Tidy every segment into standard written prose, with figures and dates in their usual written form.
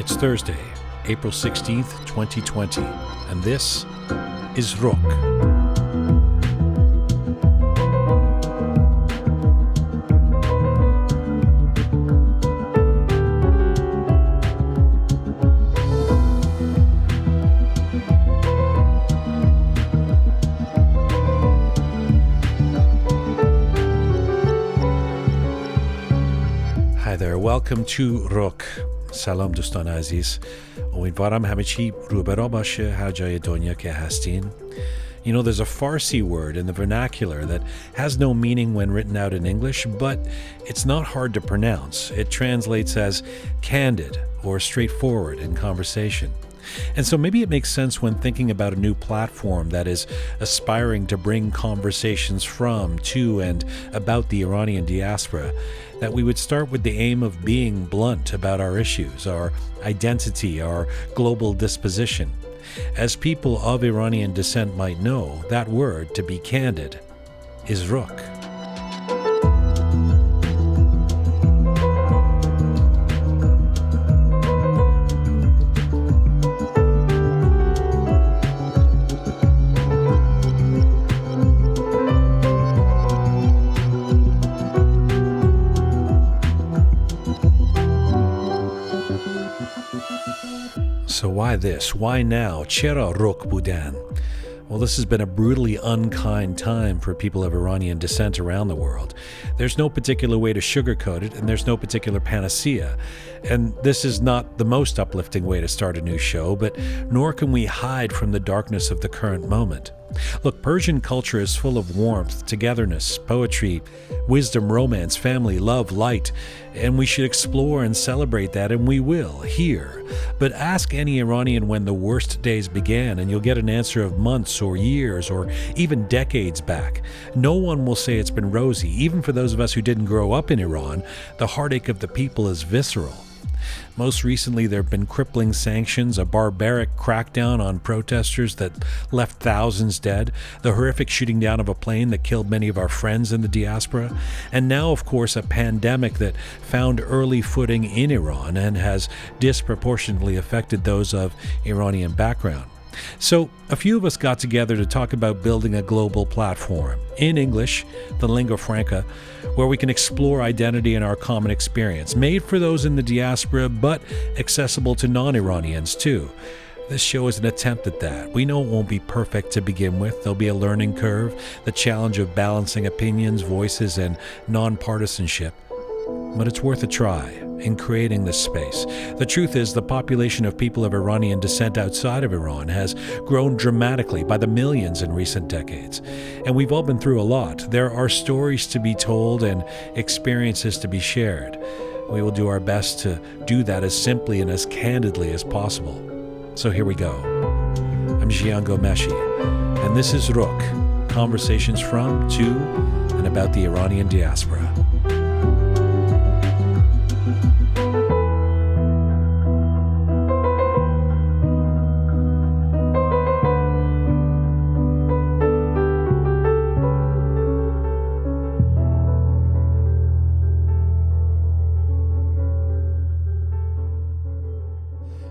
It's Thursday, April 16th, 2020, and this is Roqe. Hi there, welcome to Roqe. سلام دوستان عزیز. امیدوارم همه چی رو برا باشه هر جای دنیا که هستین. You know, there's a Farsi word in the vernacular that has no meaning when written out in English, but it's not hard to pronounce. It translates as candid or straightforward in conversation. And so maybe it makes sense when thinking about a new platform that is aspiring to bring conversations from, to, and about the Iranian diaspora, that we would start with the aim of being blunt about our issues, our identity, our global disposition. As people of Iranian descent might know, that word, to be candid, is Roqe. So why this? Why now? چرا Roqe بودن? Well, this has been a brutally unkind time for people of Iranian descent around the world. There's no particular way to sugarcoat it, and there's no particular panacea. And this is not the most uplifting way to start a new show, but nor can we hide from the darkness of the current moment. Look, Persian culture is full of warmth, togetherness, poetry, wisdom, romance, family, love, light, and we should explore and celebrate that, and we will, here. But ask any Iranian when the worst days began, and you'll get an answer of months or years or even decades back. No one will say it's been rosy. Even for those of us who didn't grow up in Iran, the heartache of the people is visceral. Most recently, there have been crippling sanctions, a barbaric crackdown on protesters that left thousands dead, the horrific shooting down of a plane that killed many of our friends in the diaspora, and now, of course, a pandemic that found early footing in Iran and has disproportionately affected those of Iranian background. So, a few of us got together to talk about building a global platform, in English, the lingua franca, where we can explore identity and our common experience, made for those in the diaspora, but accessible to non-Iranians too. This show is an attempt at that. We know it won't be perfect to begin with. There'll be a learning curve, the challenge of balancing opinions, voices, and non-partisanship. But it's worth a try in creating this space. The truth is, the population of people of Iranian descent outside of Iran has grown dramatically by the millions in recent decades. And we've all been through a lot. There are stories to be told and experiences to be shared. We will do our best to do that as simply and as candidly as possible. So here we go. I'm Jian Ghomeshi, and this is Roqe, conversations from, to, and about the Iranian diaspora.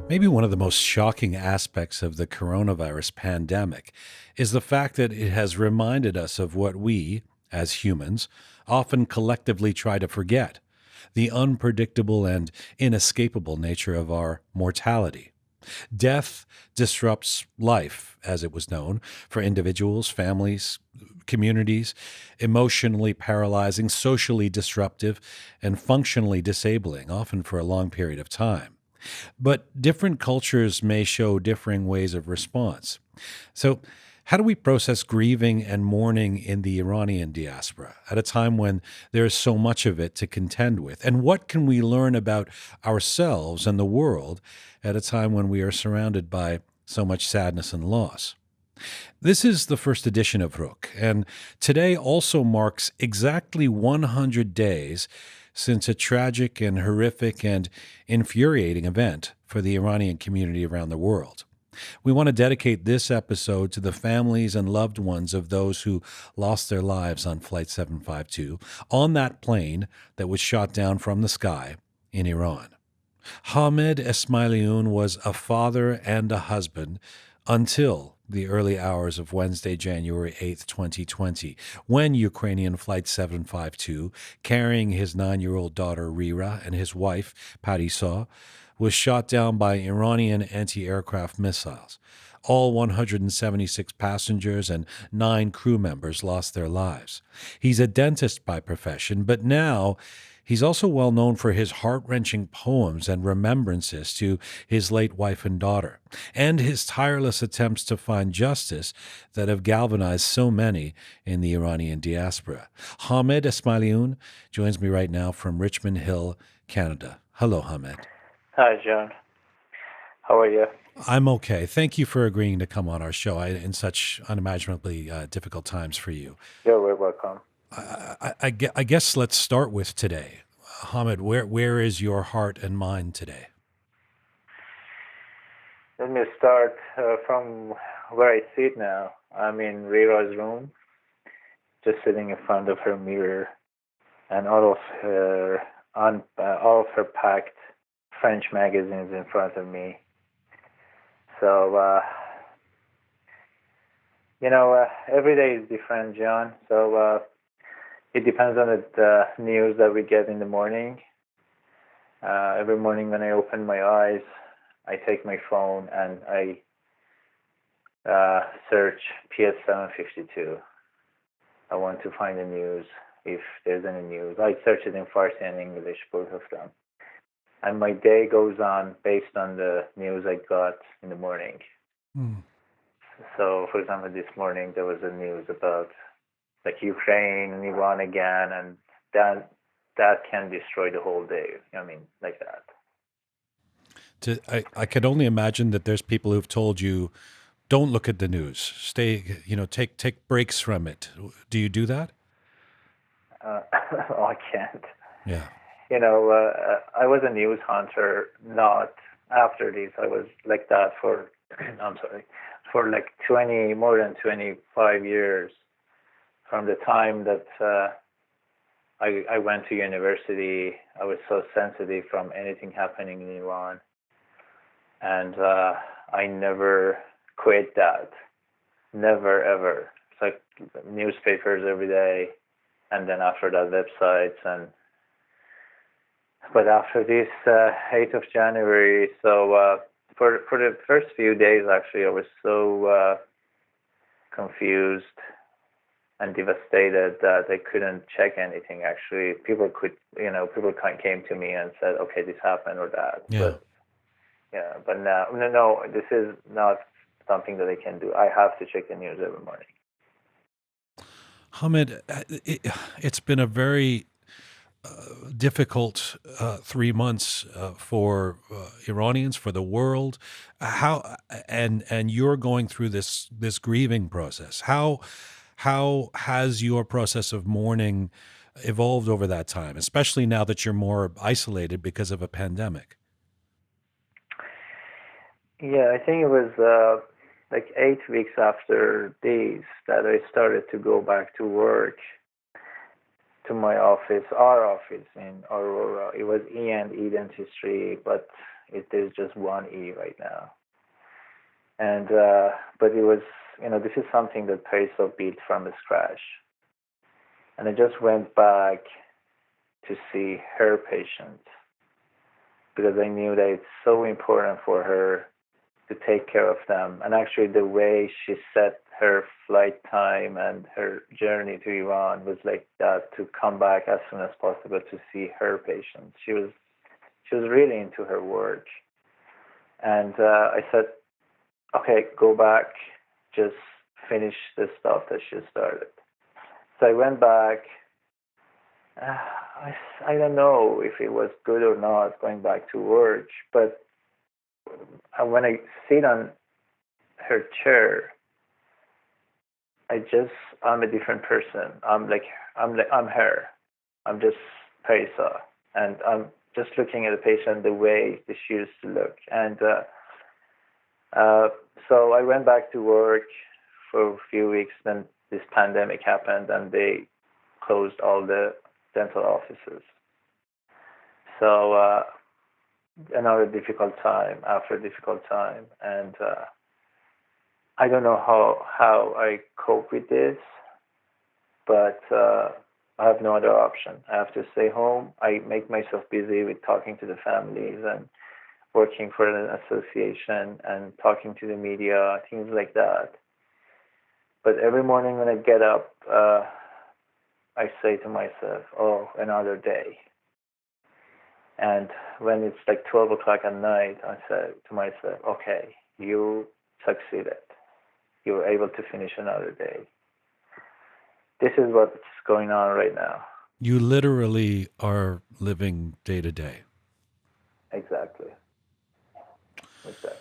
Maybe one of the most shocking aspects of the coronavirus pandemic is the fact that it has reminded us of what we, as humans, often collectively try to forget: the unpredictable and inescapable nature of our mortality. Death disrupts life, as it was known, for individuals, families, communities, emotionally paralyzing, socially disruptive, and functionally disabling, often for a long period of time. But different cultures may show differing ways of response. So, how do we process grieving and mourning in the Iranian diaspora at a time when there is so much of it to contend with? And what can we learn about ourselves and the world at a time when we are surrounded by so much sadness and loss? This is the first edition of Roqe, and today also marks exactly 100 days since a tragic and horrific and infuriating event for the Iranian community around the world. We want to dedicate this episode to the families and loved ones of those who lost their lives on Flight 752 on that plane that was shot down from the sky in Iran. Hamed Esmaeilion was a father and a husband until the early hours of Wednesday, January 8th, 2020, when Ukrainian Flight 752, carrying his 9-year-old daughter Rira and his wife Parisa, was shot down by Iranian anti-aircraft missiles. All 176 passengers and 9 crew members lost their lives. He's a dentist by profession, but now he's also well known for his heart-wrenching poems and remembrances to his late wife and daughter, and his tireless attempts to find justice that have galvanized so many in the Iranian diaspora. Hamed Esmaeilion joins me right now from Richmond Hill, Canada. Hello, Hamed. Hi, John. How are you? I'm okay. Thank you for agreeing to come on our show in such unimaginably difficult times for you. You're very welcome. I guess let's start with today. Hamed, where is your heart and mind today? Let me start from where I sit now. I'm in Rira's room, just sitting in front of her mirror, and all of her packed French magazines in front of me. So, every day is different, John. So it depends on the news that we get in the morning. Every morning when I open my eyes, I take my phone and I search PS752. I want to find the news, if there's any news. I search it in Farsi and English, both of them. And my day goes on based on the news I got in the morning. So, for example, this morning there was a news about like Ukraine and Iran again, and that can destroy the whole day. I mean, like that. I could only imagine that there's people who've told you, don't look at the news. Stay, take breaks from it. Do you do that? I can't. Yeah. I was a news hunter, not after this. I was like that for, for like more than 25 years, from the time that I went to university. I was so sensitive from anything happening in Iran. And I never quit that. Never, ever. It's like newspapers every day, and then after that, websites. But after this 8th of January, so for the first few days, actually, I was so confused and devastated that I couldn't check anything. Actually, people came to me and said, "Okay, this happened or that." Yeah. But now, no, this is not something that I can do. I have to check the news every morning. Hamed, it's been a very difficult 3 months for Iranians, for the world. And you're going through this grieving process. How has your process of mourning evolved over that time, especially now that you're more isolated because of a pandemic? Yeah, I think it was like 8 weeks after this that I started to go back to work, to my office, our office in Aurora. It was E&E dentistry, but there's just one E right now. And but it was, this is something that Parisa built from scratch. And I just went back to see her patients because I knew that it's so important for her to take care of them. And actually the way she set her flight time and her journey to Iran was like that, to come back as soon as possible to see her patients. She was really into her work. And I said, okay, go back, just finish the stuff that she started. So I went back. I don't know if it was good or not going back to work, but when I sit on her chair, I'm a different person. I'm her. I'm just Parisa, and I'm just looking at the patient the way that she used to look. And so I went back to work for a few weeks. Then this pandemic happened, and they closed all the dental offices. So another difficult time after difficult time, and I don't know how I cope with this, but I have no other option. I have to stay home. I make myself busy with talking to the families and working for an association and talking to the media, things like that. But every morning when I get up, I say to myself, "Oh, another day." And when it's like 12 o'clock at night, I say to myself, "Okay, you succeeded. You were able to finish another day." This is what's going on right now. You literally are living day to day. Exactly. Exactly.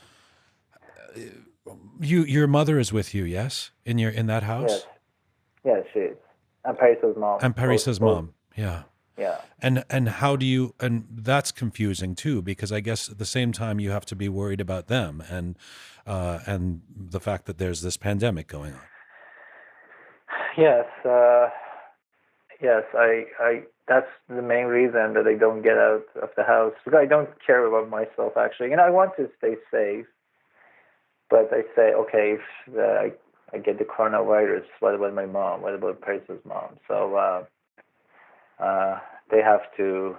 Your mother is with you, yes, in that Yes. house, Yes, she is. And Paris's mom. and Paris's Both. mom. Yeah. Yeah. And how do you, and that's confusing too, because I guess at the same time you have to be worried about them and the fact that there's this pandemic going on. Yes. Yes. That's the main reason that I don't get out of the house, because I don't care about myself, actually. I want to stay safe, but I say, okay, if I get the coronavirus, what about my mom? What about Paris's mom? So they have to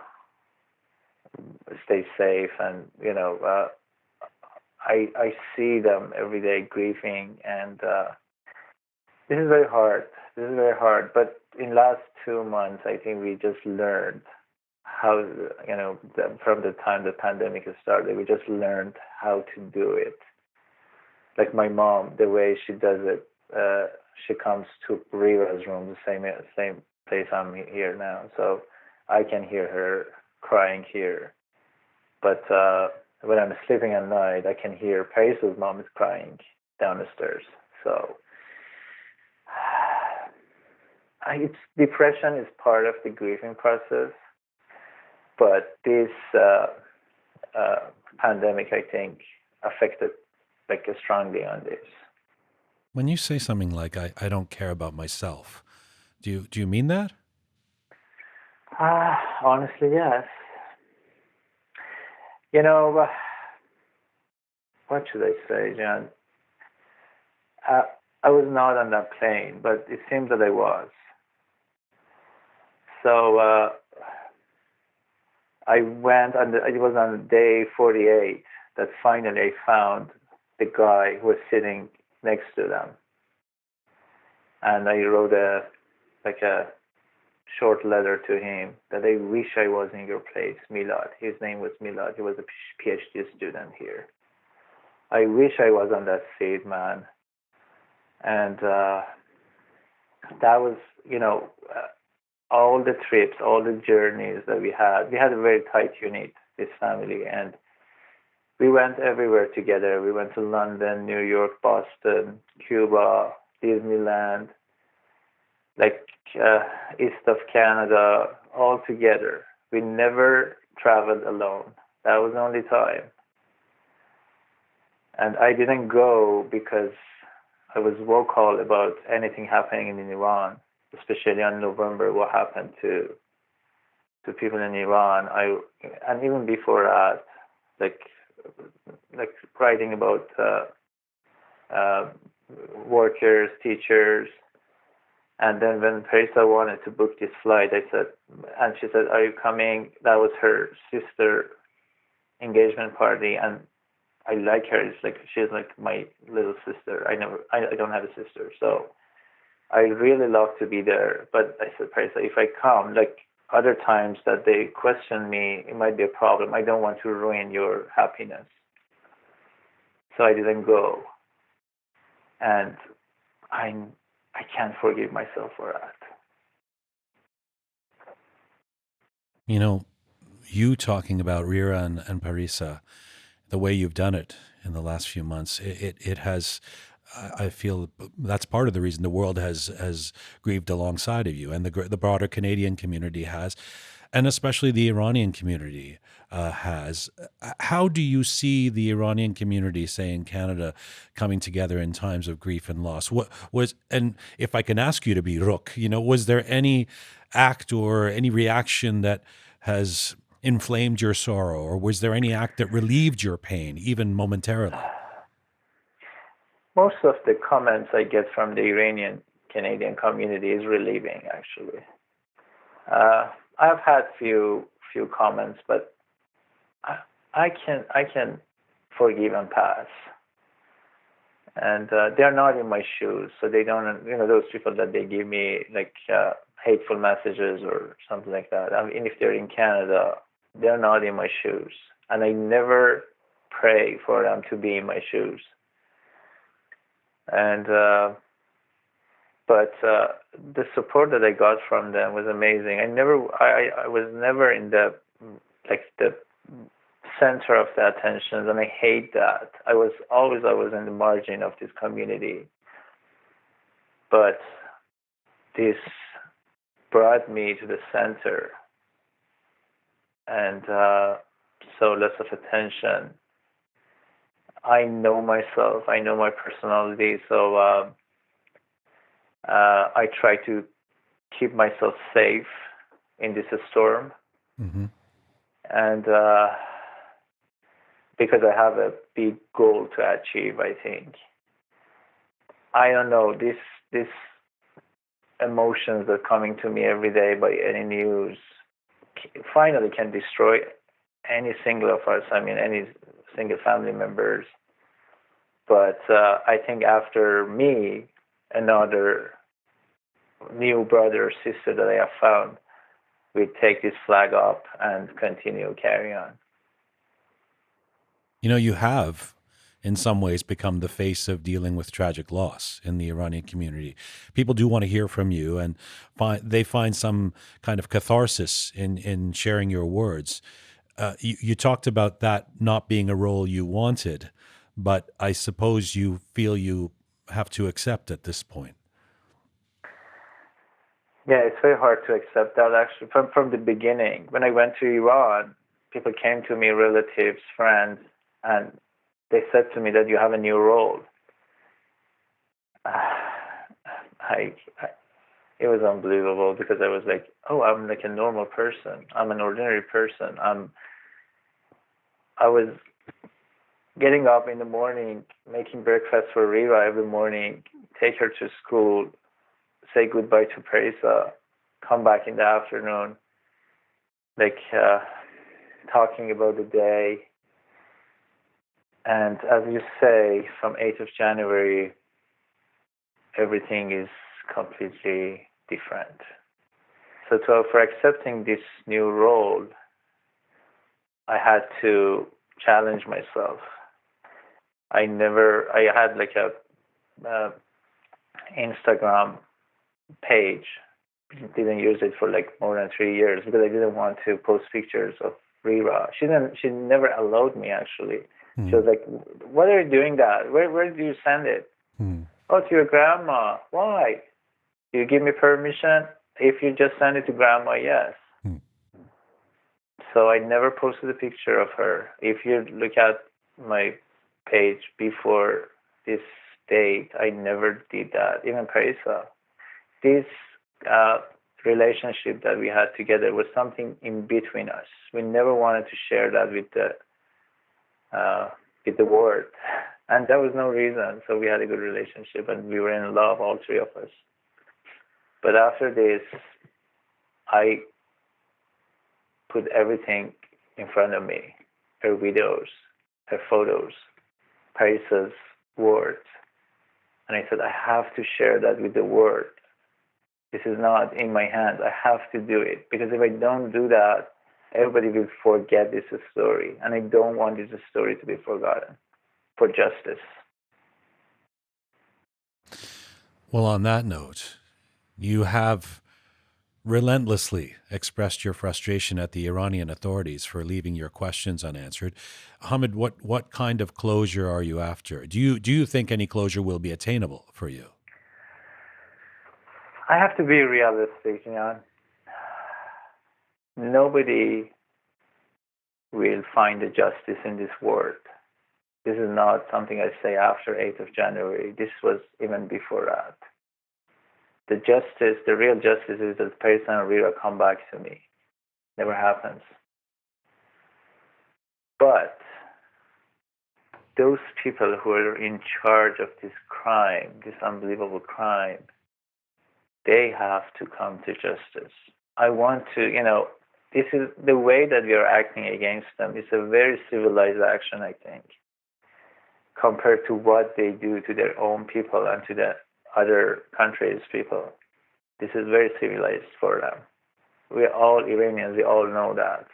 stay safe, and I see them every day grieving, and this is very hard. This is very hard. But in last 2 months, I think we just learned how, from the time the pandemic started, we just learned how to do it. Like my mom, the way she does it, she comes to Riva's room, the same place I'm here now, so I can hear her crying here. But when I'm sleeping at night, I can hear Paris's mom is crying down the stairs. So it's depression is part of the grieving process, but this pandemic, I think, affected like strongly on this. When you say something like I don't care about myself, do you mean that? Honestly, yes. You know, what should I say, Jian? I was not on that plane, but it seems that I was. So I went, and it was on day 48 that finally I found the guy who was sitting next to them. And I wrote a short letter to him that I wish I was in your place, Milad. His name was Milad. He was a PhD student here. I wish I was on that seat, man. And that was, all the trips, all the journeys that we had. We had a very tight unit, this family, and we went everywhere together. We went to London, New York, Boston, Cuba, Disneyland, like east of Canada, all together. We never traveled alone. That was the only time. And I didn't go because I was vocal about anything happening in Iran, especially on November, what happened to people in Iran. And even before that, like writing about workers, teachers. And then when Marissa wanted to book this flight, and she said, "Are you coming?" That was her sister engagement party, and I like her. It's like she's like my little sister. I don't have a sister, so I really love to be there. But I said, Marissa, if I come, like other times that they question me, it might be a problem. I don't want to ruin your happiness, so I didn't go, and I can't forgive myself for that. You talking about Rira and Parisa, the way you've done it in the last few months, it has, I feel that's part of the reason the world has grieved alongside of you, and the broader Canadian community has, and especially the Iranian community has. How do you see the Iranian community, say in Canada, coming together in times of grief and loss? And if I can ask you to be Roqe, was there any act or any reaction that has inflamed your sorrow, or was there any act that relieved your pain, even momentarily? Most of the comments I get from the Iranian Canadian community is relieving, actually. I've had few comments, but I can forgive and pass. And they're not in my shoes, so they don't. Those people that they give me like hateful messages or something like that. I mean, if they're in Canada, they're not in my shoes, and I never pray for them to be in my shoes. And but the support that I got from them was amazing. I was never in the center of the attention, and I hate that. I was in the margin of this community, but this brought me to the center, and so less of attention. I know myself. I know my personality, so I try to keep myself safe in this storm, Mm-hmm. and because I have a big goal to achieve, I think. I don't know, this emotions that are coming to me every day by any news finally can destroy any single of us. I mean, any single family members. But I think after me, another new brother or sister that I have found, we take this flag up and continue carrying on. You have, in some ways, become the face of dealing with tragic loss in the Iranian community. People do want to hear from you, and they find some kind of catharsis in sharing your words. You talked about that not being a role you wanted, but I suppose you feel you have to accept at this point. Yeah, it's very hard to accept that actually. From the beginning, when I went to Iran, people came to me, relatives, friends, and they said to me that you have a new role. I it was unbelievable because I was like, oh, I'm like a normal person. I'm an ordinary person. I was getting up in the morning, making breakfast for Riva every morning, take her to school, say goodbye to Marissa, come back in the afternoon, like talking about the day. And as you say, from 8th of January, everything is completely different. So for accepting this new role, I had to challenge myself. I had like a Instagram page. Didn't use it for like more than 3 years because I didn't want to post pictures of Rira. She never allowed me actually. Mm. She was like, "What are you doing that? Where do you send it?" Mm. "Oh, to your grandma." "Why? Do you give me permission?" "If you just send it to grandma, yes." Mm. So I never posted a picture of her. If you look at my page before this date, I never did that. Even Parisa. This relationship that we had together was something in between us. We never wanted to share that with the world, and there was no reason. So we had a good relationship, and we were in love, all three of us. But after this, I put everything in front of me: her videos, her photos, Parisa's words, and I said, I have to share that with the world. This is not in my hands. I have to do it, because if I don't do that, everybody will forget this story, and I don't want this story to be forgotten, for justice. Well, on that note, you have relentlessly expressed your frustration at the Iranian authorities for leaving your questions unanswered. Hamed, what kind of closure are you after? Do you think any closure will be attainable for you? I have to be realistic, Jian. Nobody will find the justice in this world. This is not something I say after 8th of January. This was even before that. The justice, the real justice, is that Parisa and Rira come back to me. Never happens. But those people who are in charge of this crime, this unbelievable crime, they have to come to justice. I want to, this is the way that we are acting against them. It's a very civilized action, I think, compared to what they do to their own people and to the other countries' people. This is very civilized for them. We're all Iranians, we all know that.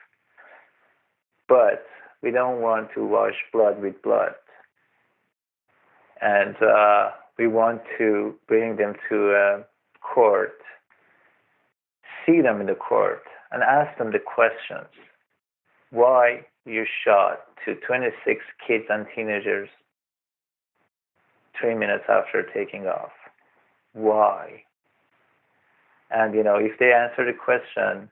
But we don't want to wash blood with blood. And we want to bring them to court, see them in the court, and ask them the questions. Why you shot to 26 kids and teenagers 3 minutes after taking off? Why? And, if they answer the question,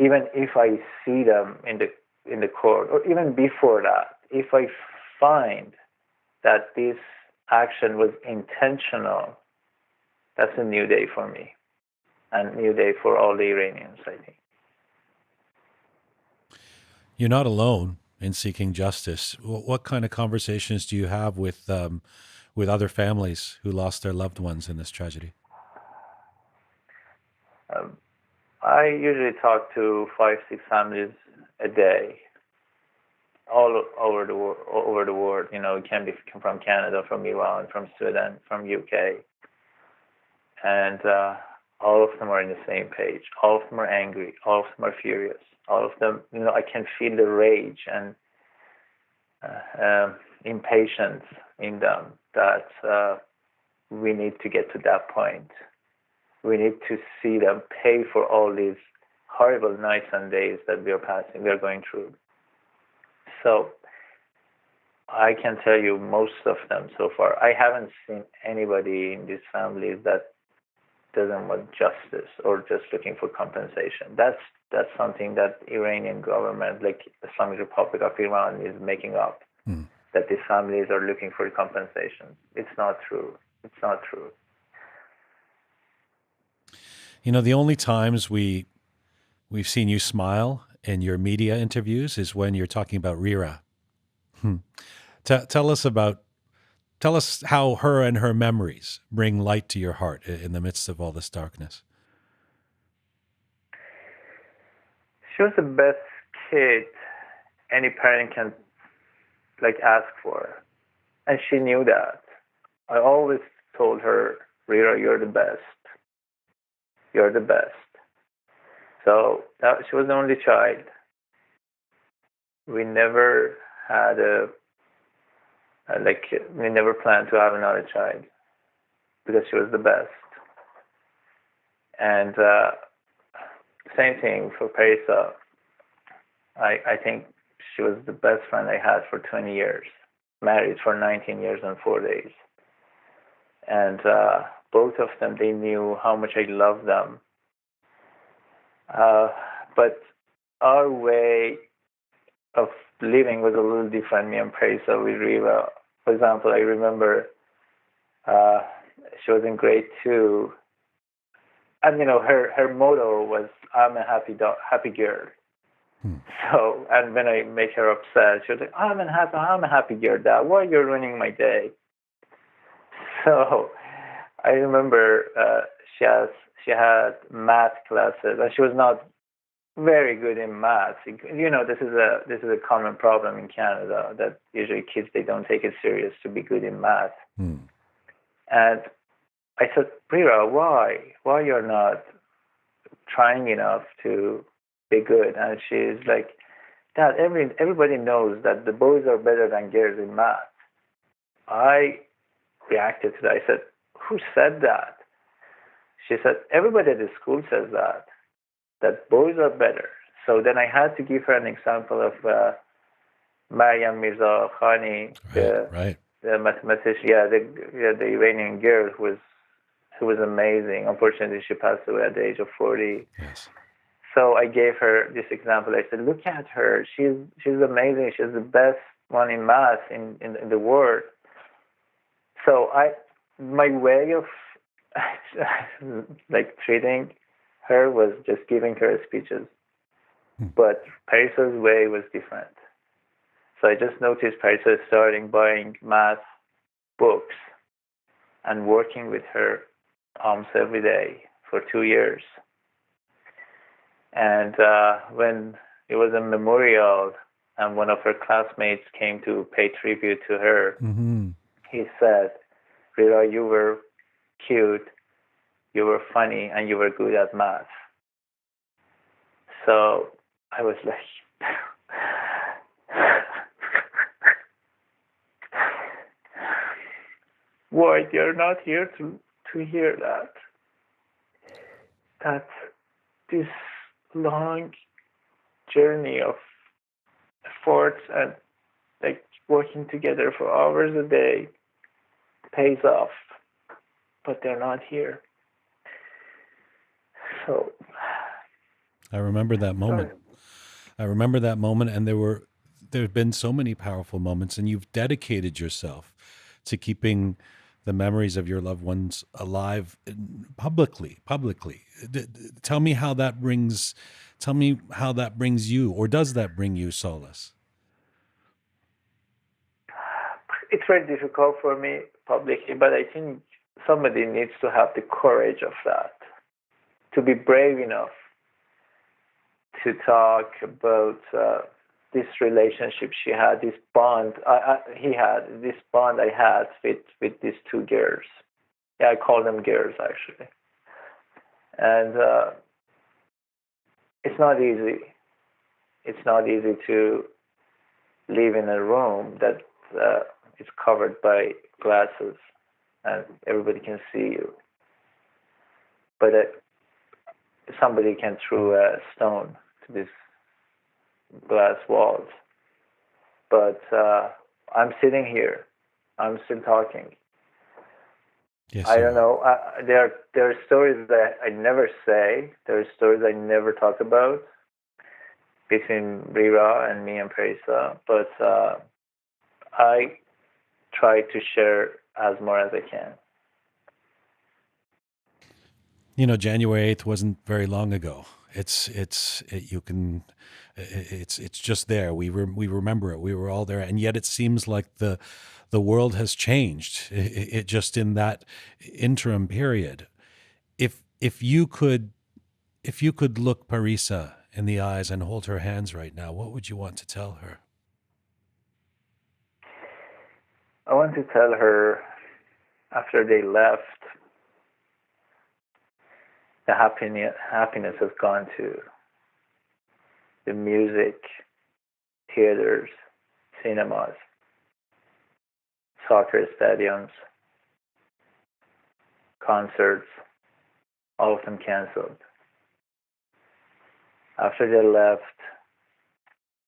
even if I see them in the court, or even before that, if I find that this action was intentional, that's a new day for me, and a new day for all the Iranians, I think. You're not alone in seeking justice. What kind of conversations do you have with other families who lost their loved ones in this tragedy? I usually talk to 5-6 families a day, all over the world. It can be from Canada, from Iran, from Sweden, from UK, and all of them are on the same page. All of them are angry. All of them are furious. All of them, I can feel the rage and impatience in them that we need to get to that point. We need to see them pay for all these horrible nights and days that we are going through. So I can tell you most of them so far. I haven't seen anybody in these families that doesn't want justice or just looking for compensation. That's something that Iranian government, like Islamic Republic of Iran, is making up. That these families are looking for compensation. It's not true. It's not true. The only times we've seen you smile in your media interviews is when you're talking about Rira. Tell us how her and her memories bring light to your heart in the midst of all this darkness. She was the best kid any parent can ask for, and she knew that. I always told her, Rira, you're the best. You're the best. So she was the only child. We never had we never planned to have another child because she was the best. And same thing for Marissa. I think she was the best friend I had for 20 years, married for 19 years and 4 days. And both of them, they knew how much I loved them. But our way of living was a little different, me and Marissa with Riva. For example, I remember she was in grade 2, and her motto was, "I'm a happy girl." So, and when I make her upset, she was like, I'm a happy girl, Dad. Why are you ruining my day?" So I remember she had math classes, and she was not very good in math. This is a common problem in Canada, that usually kids, they don't take it serious to be good in math. And I said, Rira, why you're not trying enough to be good? And she's like, Dad, everybody knows that the boys are better than girls in math. I reacted to that. I said, who said that? She said, everybody at the school says that boys are better. So then I had to give her an example of Maryam Mirza Khani, the mathematician, the Iranian girl who was amazing. Unfortunately, she passed away at the age of 40. Yes. So I gave her this example. I said, look at her. She's amazing. She's the best one in math in the world. So my way of treating her was just giving her speeches. But Paris's way was different. So I just noticed Parisa starting buying math books and working with her almost every day for 2 years. And when it was a memorial and one of her classmates came to pay tribute to her, he said, Rira, you were cute, you were funny, and you were good at math. So I was like, why you're not here to hear that? That this long journey of efforts and like working together for hours a day pays off, but they're not here. So I remember that moment. I remember that moment, and there have been so many powerful moments, and you've dedicated yourself to keeping the memories of your loved ones alive publicly. Tell me how that brings you, or does that bring you solace? it's very difficult for me publicly, but I think somebody needs to have the courage of that, to be brave enough to talk about this relationship she had, this bond he had, this bond I had with these two girls. Yeah, I call them girls actually. And it's not easy. It's not easy to live in a room that is covered by glasses and everybody can see you. But somebody can throw a stone to these glass walls. But I'm sitting here. I'm still talking. Yes, I don't know. There are stories that I never say. There are stories I never talk about between Rira and me and Parisa. But I try to share as more as I can. January 8th wasn't very long ago. It's just there. We remember it. We were all there, and yet it seems like the world has changed. It just in that interim period. If you could look Parisa in the eyes and hold her hands right now, what would you want to tell her? I want to tell her after they left, the happiness has gone to the music, theaters, cinemas, soccer stadiums, concerts, all of them canceled. After they left,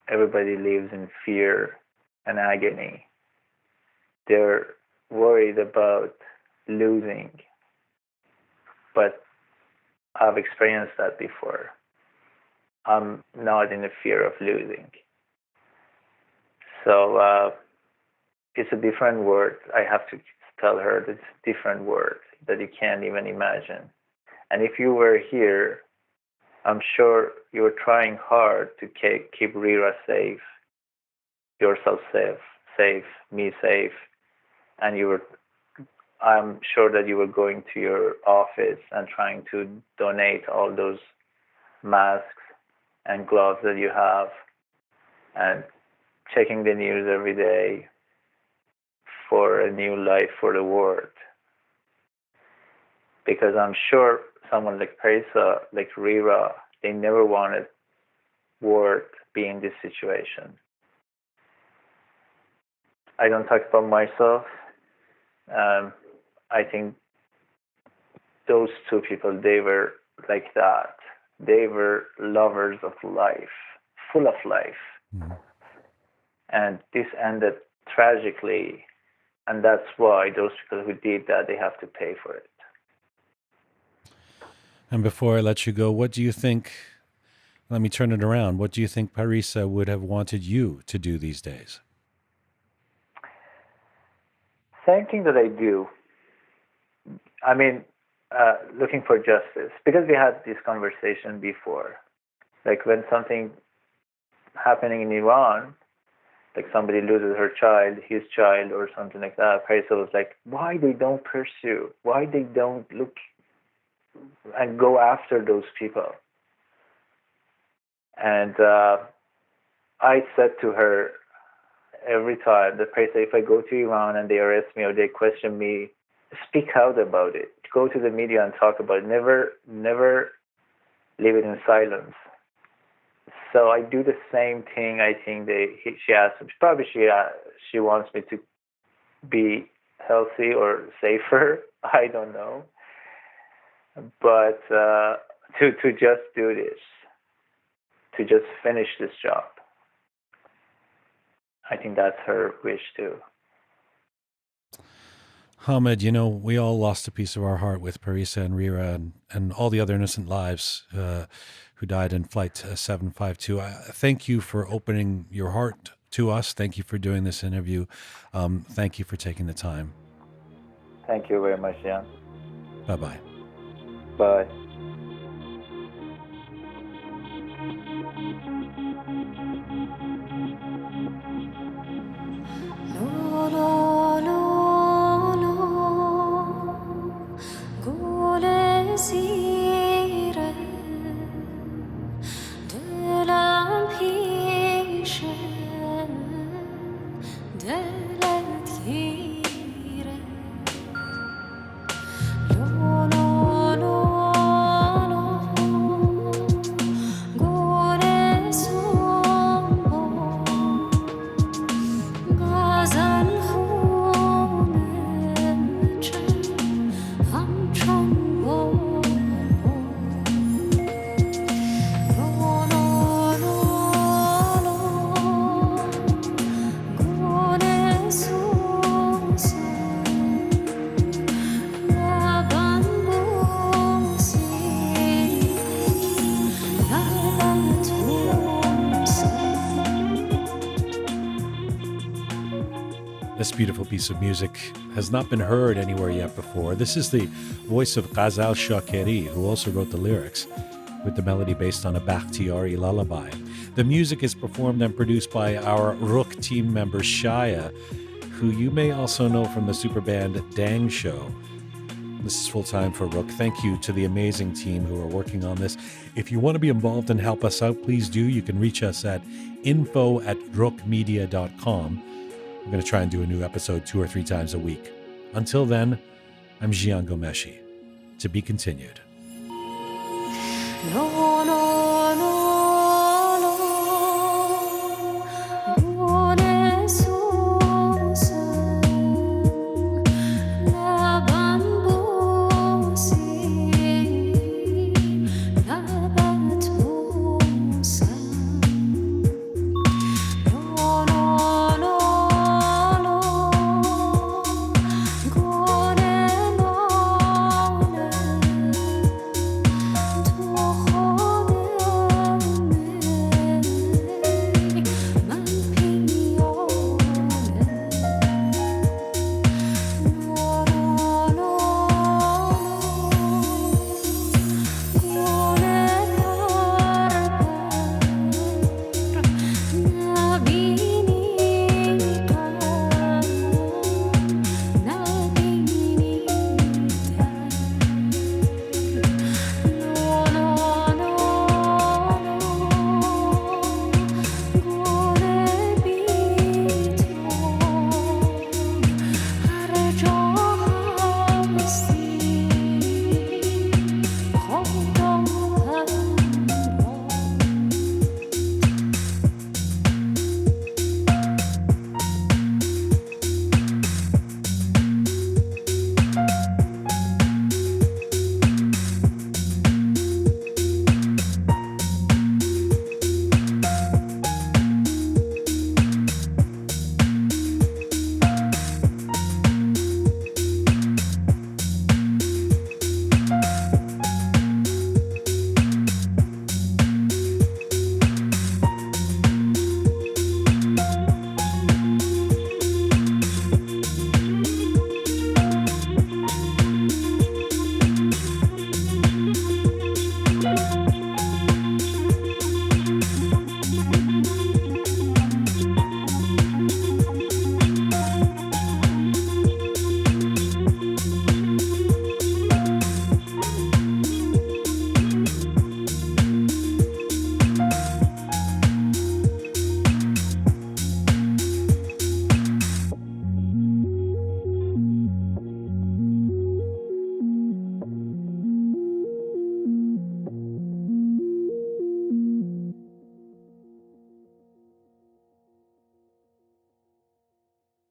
everybody lives in fear and agony. They're worried about losing, but I've experienced that before. I'm not in the fear of losing. So it's a different world. I have to tell her that it's a different world that you can't even imagine. And if you were here, I'm sure you were trying hard to keep Rira safe, yourself safe, me safe, and I'm sure that you were going to your office and trying to donate all those masks and gloves that you have and checking the news every day for a new life for the world. Because I'm sure someone like Parisa, like Rira, they never wanted world be in this situation. I don't talk about myself. I think those two people, they were like that. They were lovers of life, full of life. Mm-hmm. And this ended tragically, and that's why those people who did that, they have to pay for it. And before I let you go, what do you think, let me turn it around, what do you think Parisa would have wanted you to do these days? Same thing that I do. I mean, looking for justice, because we had this conversation before. Like when something happening in Iran, like somebody loses her child, his child, or something like that, Parisa was like, why they don't pursue? Why they don't look and go after those people? And I said to her every time, the Parisa, if I go to Iran and they arrest me or they question me, speak out about it. Go to the media and talk about it. Never leave it in silence. So I do the same thing. I think she asked, probably she wants me to be healthy or safer. I don't know, but to just do this, to just finish this job. I think that's her wish too. Hamed, we all lost a piece of our heart with Parisa and Rira and all the other innocent lives who died in Flight 752. Thank you for opening your heart to us. Thank you for doing this interview. Thank you for taking the time. Thank you very much, Jian. Bye-bye. Bye. This beautiful piece of music has not been heard anywhere yet before. This is the voice of Ghazal Shakeri, who also wrote the lyrics, with the melody based on a Bakhtiari lullaby. The music is performed and produced by our Roqe team member Shaya, who you may also know from the super band Dang Show. This is full time for Roqe. Thank you to the amazing team who are working on this. If you want to be involved and help us out, please do. You can reach us at info@roqemedia.com. We're going to try and do a new episode 2 or 3 times a week. Until then, I'm Jian Ghomeshi. To be continued. No.